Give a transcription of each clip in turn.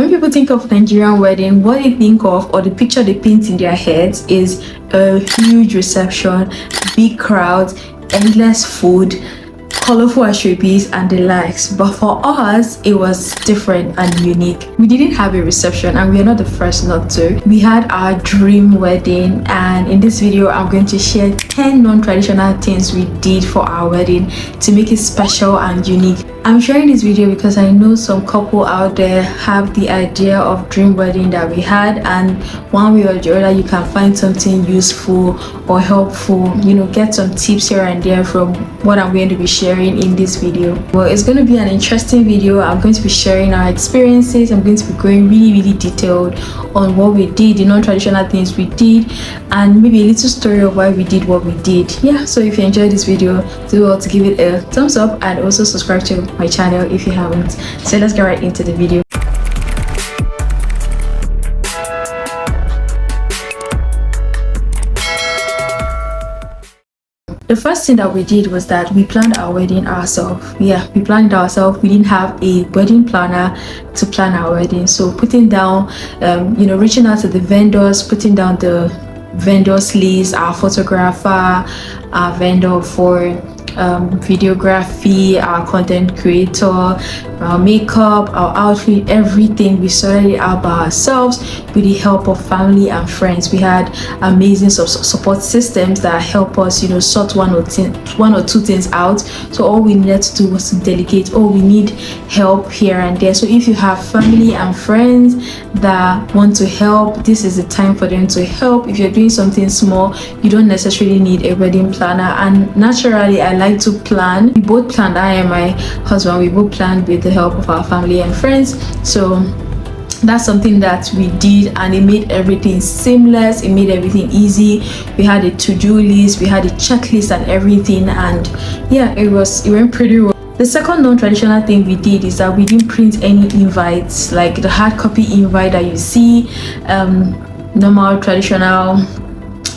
When people think of Nigerian wedding, what they think of or the picture they paint in their heads is a huge reception, big crowds, endless food, colorful ashobis and the likes. But for us, it was different and unique. We didn't have a reception, and we are not the first not to. We had our dream wedding, and in this video I'm going to share 10 non-traditional things we did for our wedding to make it special and unique. I'm sharing this video because I know some couple out there have the idea of dream wedding that we had, and one way or the other you can find something useful or helpful, get some tips here and there from what I'm going to be sharing in this video. Well, it's going to be an interesting video. I'm going to be sharing our experiences. I'm going to be going really detailed on what we did, the non-traditional things we did, and maybe a little story of why we did what we did. Yeah, so if you enjoyed this video, do well to give it a thumbs up and also subscribe to my channel if you haven't. So let's get right into the video. The first thing that we did was that we planned our wedding ourselves. Yeah, we planned it ourselves. We didn't have a wedding planner to plan our wedding. So putting down, reaching out to the vendors, putting down the vendors list, our photographer, our vendor for videography, our content creator, our makeup, our outfit, everything. We sorted it out by ourselves with the help of family and friends. We had amazing support systems that help us, sort one or two things out. So all we needed to do was to delegate. Oh, we need help here and there. So if you have family and friends that want to help, this is the time for them to help. If you're doing something small, you don't necessarily need a wedding planner. And naturally, I like to plan. We both planned. I and my husband, we both planned with the help of our family and friends. So that's something that we did, and it made everything seamless. It made everything easy. We had a to-do list, we had a checklist and everything, and yeah, it went pretty well. The second non-traditional thing we did is that we didn't print any invites, like the hard copy invite that you see, normal traditional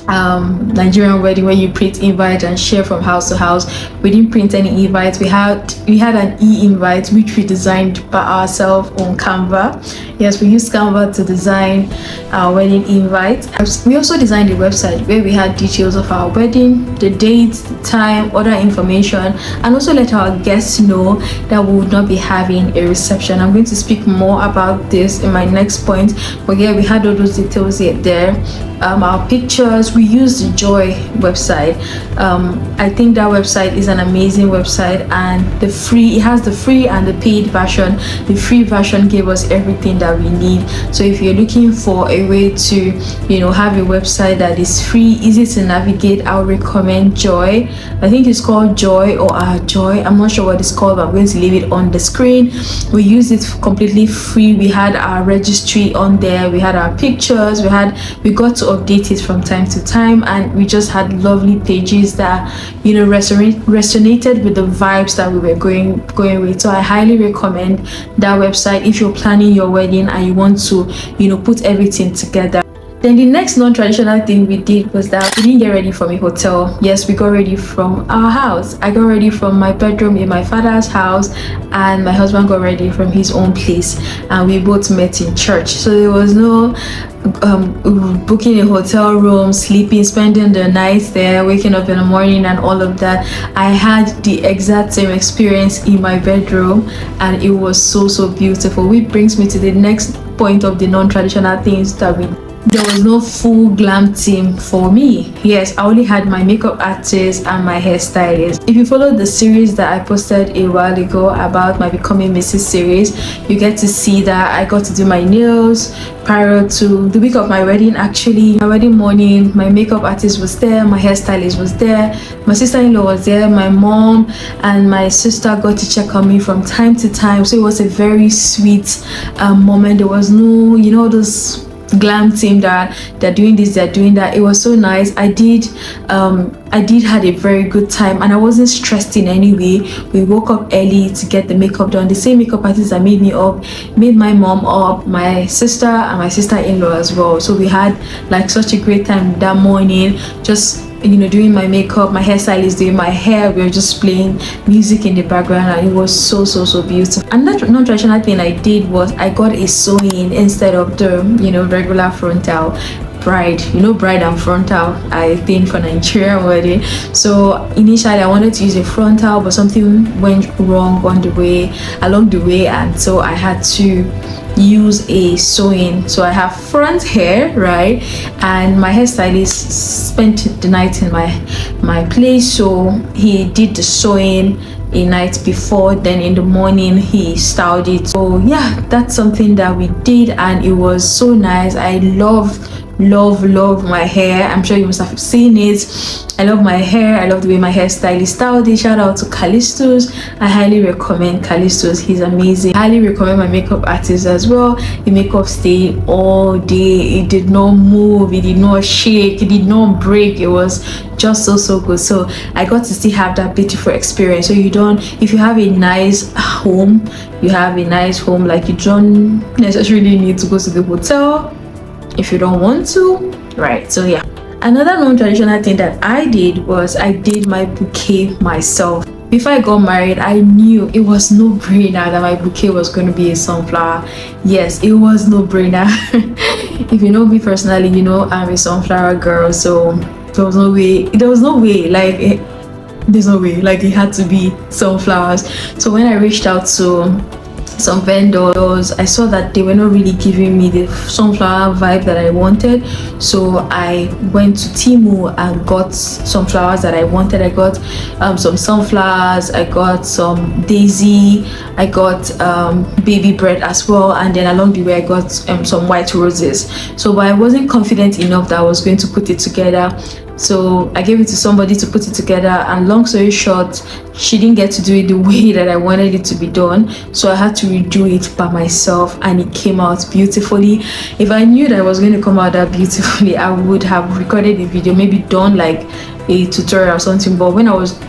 Nigerian wedding where you print invite and share from house to house. We didn't print any invites. We had an e-invite which we designed by ourselves on Canva. Yes, we used Canva to design our wedding invite. We also designed a website where we had details of our wedding, the date, the time, other information, and also let our guests know that we would not be having a reception. I'm going to speak more about this in my next point, but yeah, we had all those details there. Our pictures, we used the Joy website. I think that website is an amazing website, and it has the free and the paid version. The free version gave us everything that we need. So if you're looking for a way to have a website that is free, easy to navigate, I would recommend Joy. I think it's called Joy or Joy. I'm not sure what it's called, but I'm going to leave it on the screen. We used it completely free. We had our registry on there, we had our pictures, we got to update it from time to time, and we just had lovely pages that resonated with the vibes that we were going with. So I highly recommend that website if you're planning your wedding and you want to put everything together. Then the next non-traditional thing we did was that we didn't get ready from a hotel. Yes, we got ready from our house. I got ready from my bedroom in my father's house, and my husband got ready from his own place, and we both met in church. So there was no booking a hotel room, sleeping, spending the night there, waking up in the morning and all of that. I had the exact same experience in my bedroom, and it was so beautiful. Which brings me to the next point of the non-traditional things that we there was no full glam team for me. Yes, I only had my makeup artist and my hairstylist. If you follow the series that I posted a while ago about my Becoming Mrs. series, you get to see that I got to do my nails prior to the week of my wedding. Actually, my wedding morning, my makeup artist was there, my hairstylist was there, my sister-in-law was there, my mom and my sister got to check on me from time to time. So it was a very sweet moment. There was no, those glam team that they're doing this, they're doing that. It was so nice. I did had a very good time, and I wasn't stressed in any way. We woke up early to get the makeup done. The same makeup artist that made me up made my mom up, my sister and my sister-in-law as well. So we had like such a great time that morning, just doing my makeup, my hairstylist doing my hair, we were just playing music in the background, and it was so beautiful. Another non-traditional thing I did was I got a sewing instead of the regular frontal bride and frontal, I think, for Nigerian wedding. So initially I wanted to use a frontal, but something went wrong along the way, and so I had to use a sewing. So I have front hair, right, and my hairstylist spent the night in my place, so he did the sewing a night before, then in the morning he styled it. So yeah, that's something that we did, and it was so nice. I love my hair. I'm sure you must have seen it. I love my hair. I love the way my hairstylist styled it. Shout out to Callistus. I highly recommend Callistus. He's amazing. I highly recommend my makeup artist as well. The makeup stayed all day. It did not move, it did not shake, it did not break. It was just so good. So I got to still have that beautiful experience. So if you have a nice home, like, you don't necessarily need to go to the hotel if you don't want to, right? So yeah, another non-traditional thing that I did was I did my bouquet myself. Before I got married, I knew it was no brainer that my bouquet was going to be a sunflower. Yes, it was no brainer. If you know me personally, I'm a sunflower girl, so there's no way like it had to be sunflowers. So when I reached out to some vendors, I saw that they were not really giving me the sunflower vibe that I wanted. So I went to Temu and got some flowers that I wanted. I got some sunflowers, I got some daisy, I got baby bread as well, and then along the way I got some white roses. So but I wasn't confident enough that I was going to put it together, so I gave it to somebody to put it together, and long story short, she didn't get to do it the way that I wanted it to be done, so I had to redo it by myself, and it came out beautifully. If I knew that it was going to come out that beautifully, I would have recorded the video, maybe done like a tutorial or something. But when I was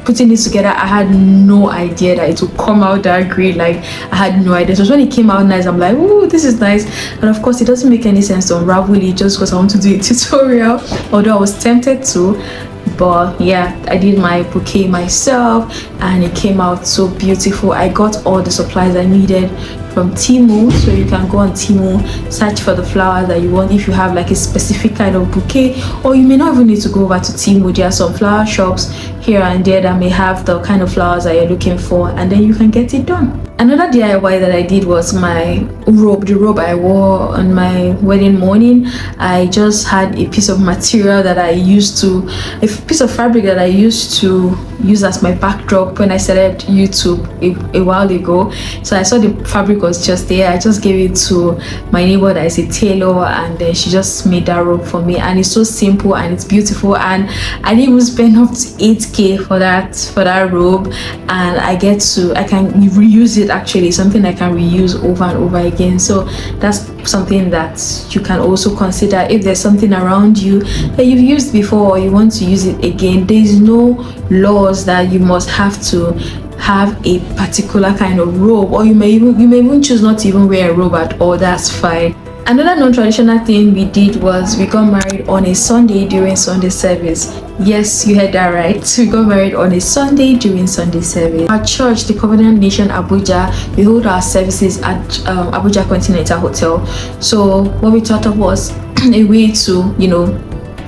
putting this together, I had no idea that it would come out that great. Like, I had no idea. So when it came out nice, I'm like, oh, this is nice. And of course, it doesn't make any sense to unravel it just because I want to do a tutorial, although I was tempted to. But yeah, I did my bouquet myself, and it came out so beautiful. I got all the supplies I needed from Temu, so you can go on Temu, search for the flowers that you want if you have like a specific kind of bouquet, or you may not even need to go over to Temu. There are some flower shops here and there that may have the kind of flowers that you're looking for, and then you can get it done. Another DIY that I did was my robe, the robe I wore on my wedding morning. I just had a piece of material that I used to, a piece of fabric that I used to use as my backdrop when I started YouTube a while ago. So I saw the fabric was just there. I just gave it to my neighbor that is a tailor, and then she just made that robe for me, and it's so simple and it's beautiful, and I didn't even spend up to 8k for that robe, and I can reuse it. Actually, something I can reuse over and over again. So that's something that you can also consider. If there's something around you that you've used before or you want to use it again, there's no laws that you must have to have a particular kind of robe, or you may even choose not to even wear a robe at all. That's fine. Another non-traditional thing we did was we got married on a Sunday during Sunday service. Yes, you heard that right. We got married on a Sunday during Sunday service. Our church, the Covenant Nation Abuja, we hold our services at Abuja Continental Hotel. So what we thought of was a way to,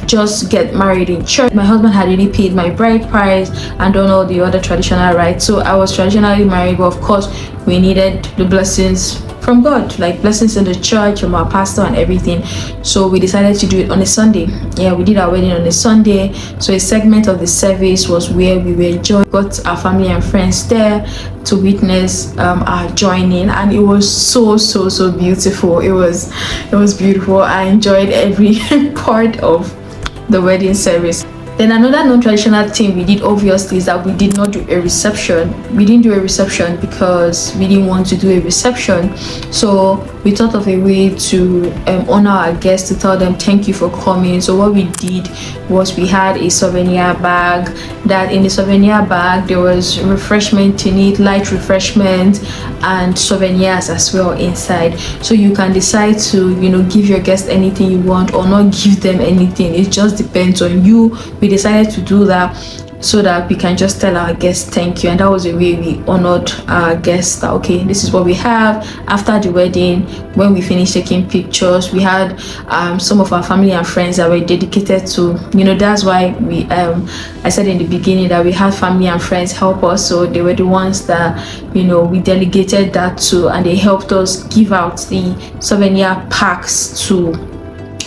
just get married in church. My husband had already paid my bride price and done all the other traditional rites. So I was traditionally married, but of course we needed the blessings from God, like blessings in the church from our pastor and everything. So we decided to do it on a Sunday. Yeah, we did our wedding on a Sunday. So a segment of the service was where we were got our family and friends there to witness our joining, and it was so beautiful. It was beautiful. I enjoyed every part of the wedding service. Then another non-traditional thing we did, obviously, is that we did not do a reception. We didn't do a reception because we didn't want to do a reception. So we thought of a way to honor our guests, to tell them thank you for coming. So what we did was we had a souvenir bag. That in the souvenir bag there was refreshment in it, light refreshment, and souvenirs as well inside. So you can decide to give your guests anything you want or not give them anything. It just depends on you with decided to do that so that we can just tell our guests thank you. And that was the way we honored our guests, that okay, this is what we have. After the wedding, when we finished taking pictures, we had some of our family and friends that were dedicated to, you know, that's why we I said in the beginning that we had family and friends help us. So they were the ones that, you know, we delegated that to, and they helped us give out the souvenir packs to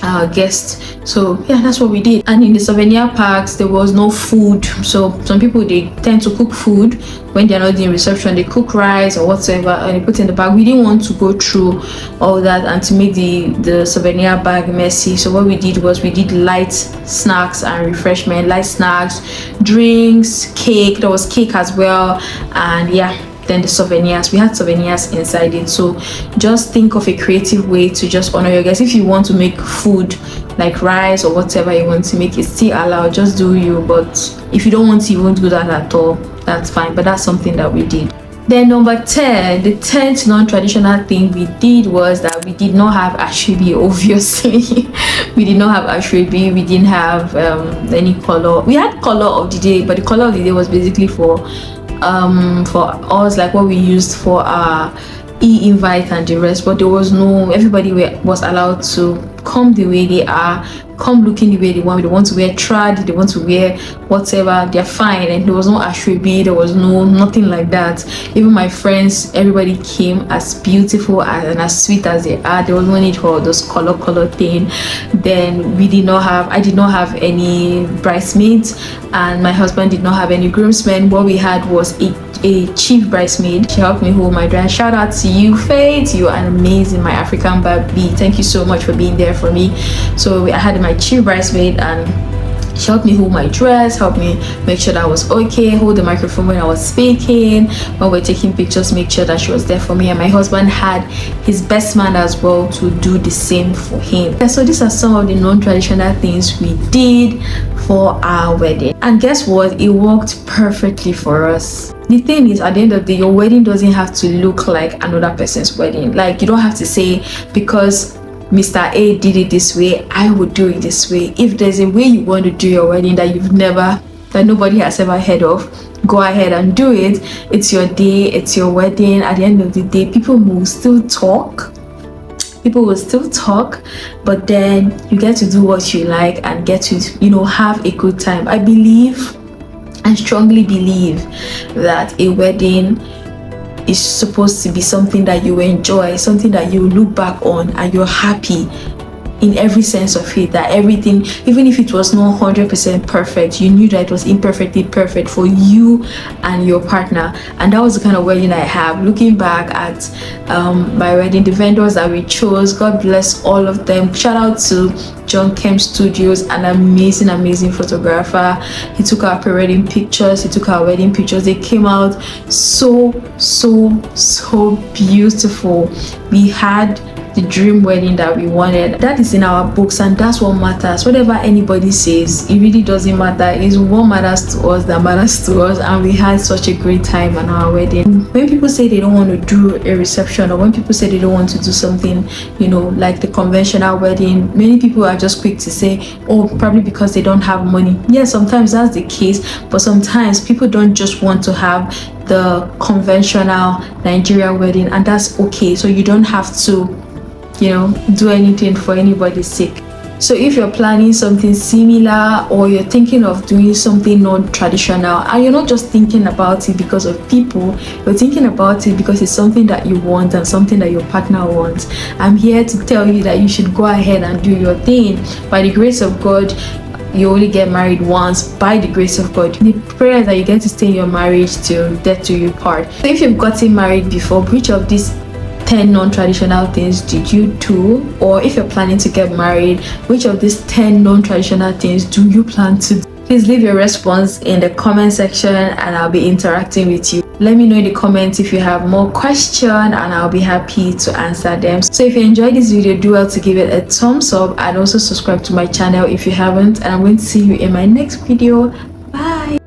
our guests. So yeah, that's what we did. And in the souvenir packs, there was no food. So some people, they tend to cook food when they're not doing reception. They cook rice or whatever and they put in the bag. We didn't want to go through all that and to make the souvenir bag messy. So what we did was we did light snacks and refreshment, light snacks, drinks, cake. There was cake as well. And yeah, then the souvenirs, we had souvenirs inside it. So just think of a creative way to just honor your guests. If you want to make food like rice or whatever you want to make, it's still allowed, just do you. But if you don't want to, you won't do that at all, that's fine. But that's something that we did. Then number 10, the 10th non-traditional thing we did was that we did not have ashwebi. Obviously we did not have ashwebi. We didn't have any color. We had color of the day, but the color of the day was basically for us, like what we used for our e-invite and the rest. But there was no, everybody was allowed to come the way they are, come looking the way they want. They want to wear trad, they want to wear whatever, they're fine. And there was no ashwebi, there was nothing like that. Even my friends, everybody came as beautiful and as sweet as they are. There was no need for those color thing. Then I did not have any bridesmaids, and my husband did not have any groomsmen. What we had was a chief bridesmaid. She helped me hold my dress. Shout out to you, Faith. You are amazing, my African baby. Thank you so much for being there for me. So I had my chief bridesmaid, and she helped me hold my dress, helped me make sure that I was okay, hold the microphone when I was speaking, when we're taking pictures, make sure that she was there for me. And my husband had his best man as well to do the same for him. Yeah, so these are some of the non-traditional things we did for our wedding. And guess what? It worked perfectly for us. The thing is, at the end of the day, your wedding doesn't have to look like another person's wedding. Like, you don't have to say, because Mr. A did it this way, I would do it this way. If there's a way you want to do your wedding that nobody has ever heard of, go ahead and do it. It's your day, it's your wedding. At the end of the day, people will still talk, but then you get to do what you like and get to, you know, have a good time. I strongly believe that a wedding is supposed to be something that you enjoy, something that you look back on and you're happy in every sense of it, that everything, even if it was not 100% perfect, you knew that it was imperfectly perfect for you and your partner. And that was the kind of wedding I have. Looking back at my wedding, the vendors that we chose, God bless all of them. Shout out to John Kemp Studios, an amazing photographer. He took our pre-wedding pictures, he took our wedding pictures. They came out so beautiful. We had the dream wedding that we wanted. That is in our books, and that's what matters. Whatever anybody says, it really doesn't matter. It's what matters to us that matters to us. And we had such a great time on our wedding. When people say they don't want to do a reception, or when people say they don't want to do something, you know, like the conventional wedding, many people are just quick to say, oh, probably because they don't have money. Yeah, sometimes that's the case, but sometimes people don't just want to have the conventional Nigerian wedding, and that's okay. So you don't have to, you know, do anything for anybody's sake. So if you're planning something similar, or you're thinking of doing something non-traditional, and you're not just thinking about it because of people, you're thinking about it because it's something that you want and something that your partner wants, I'm here to tell you that you should go ahead and do your thing. By the grace of God, you only get married once. By the grace of God, the prayer is that you get to stay in your marriage till death do you part. So if you've gotten married before, which of these 10 non-traditional things did you do? Or if you're planning to get married, which of these 10 non-traditional things do you plan to do? Please leave your response in the comment section and I'll be interacting with you. Let me know in the comments if you have more questions and I'll be happy to answer them. So if you enjoyed this video, do well to give it a thumbs up and also subscribe to my channel if you haven't, and I'm going to see you in my next video. Bye.